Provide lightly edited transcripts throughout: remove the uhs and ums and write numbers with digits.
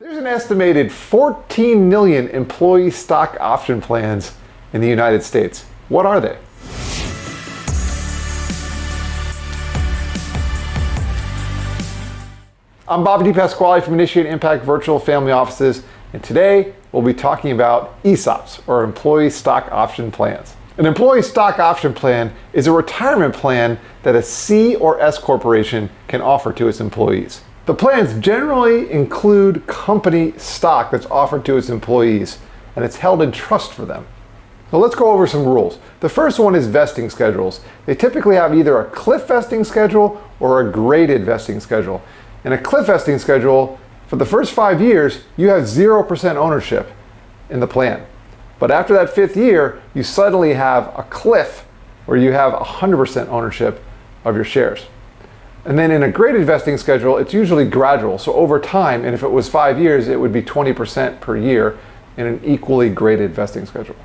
There's an estimated 14 million employee stock option plans in the United States. What are they? I'm Bob DePasquale from Initiate Impact Virtual Family Offices, and today we'll be talking about ESOPs, or Employee Stock Option Plans. An employee stock option plan is a retirement plan that a C or S corporation can offer to its employees. The plans generally include company stock that's offered to its employees, and it's held in trust for them. So let's go over some rules. The first one is vesting schedules. They typically have either a cliff vesting schedule or a graded vesting schedule. In a cliff vesting schedule, for the first 5 years, you have 0% ownership in the plan. But after that 5th year, you suddenly have a cliff where you have 100% ownership of your shares. And then in a graded vesting schedule, it's usually gradual. So over time, and if it was 5 years, it would be 20% per year in an equally graded vesting schedule.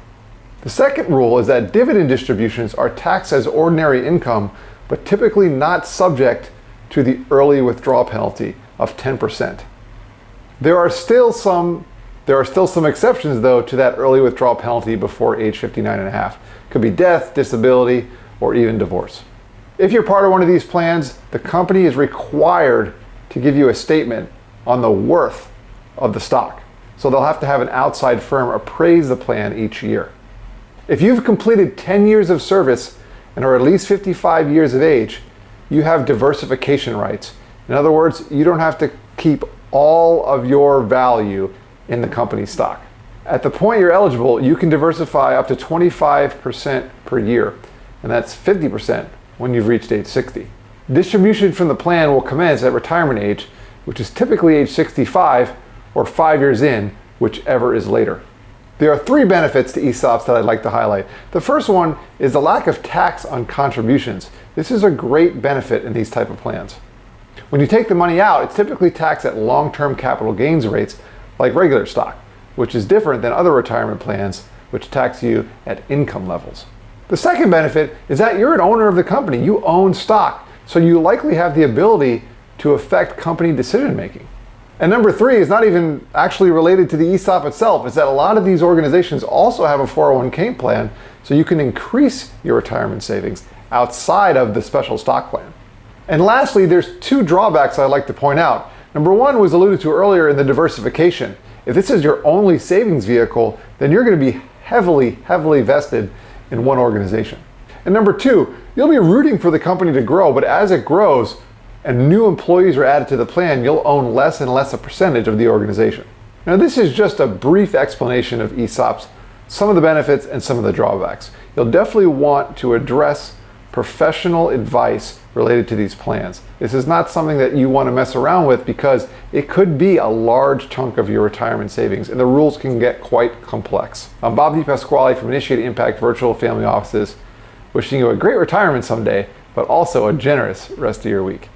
The second rule is that dividend distributions are taxed as ordinary income, but typically not subject to the early withdrawal penalty of 10%. There are still some exceptions though to that early withdrawal penalty before age 59 and a half. Could be death, disability, or even divorce. If you're part of one of these plans, the company is required to give you a statement on the worth of the stock. So they'll have to have an outside firm appraise the plan each year. If you've completed 10 years of service and are at least 55 years of age, you have diversification rights. In other words, you don't have to keep all of your value in the company stock. At the point you're eligible, you can diversify up to 25% per year, and that's 50% when you've reached age 60. Distribution from the plan will commence at retirement age, which is typically age 65 or 5 years in, whichever is later. There are 3 benefits to ESOPs that I'd like to highlight. The first one is the lack of tax on contributions. This is a great benefit in these type of plans. When you take the money out, it's typically taxed at long-term capital gains rates like regular stock, which is different than other retirement plans which tax you at income levels. The second benefit is that you're an owner of the company. You own stock, so you likely have the ability to affect company decision making. And number 3 is not even actually related to the ESOP itself. It's that a lot of these organizations also have a 401k plan, so you can increase your retirement savings outside of the special stock plan. And lastly, there's 2 drawbacks I'd like to point out. Number 1 was alluded to earlier in the diversification. If this is your only savings vehicle, then you're going to be heavily vested in one organization. And number 2, you'll be rooting for the company to grow, but as it grows and new employees are added to the plan, you'll own less and less a percentage of the organization. Now this is just a brief explanation of ESOPs, some of the benefits and some of the drawbacks. You'll definitely want to address professional advice related to these plans. This is not something that you want to mess around with because it could be a large chunk of your retirement savings and the rules can get quite complex. I'm Bob DePasquale from Initiate Impact Virtual Family Offices, wishing you a great retirement someday, but also a generous rest of your week.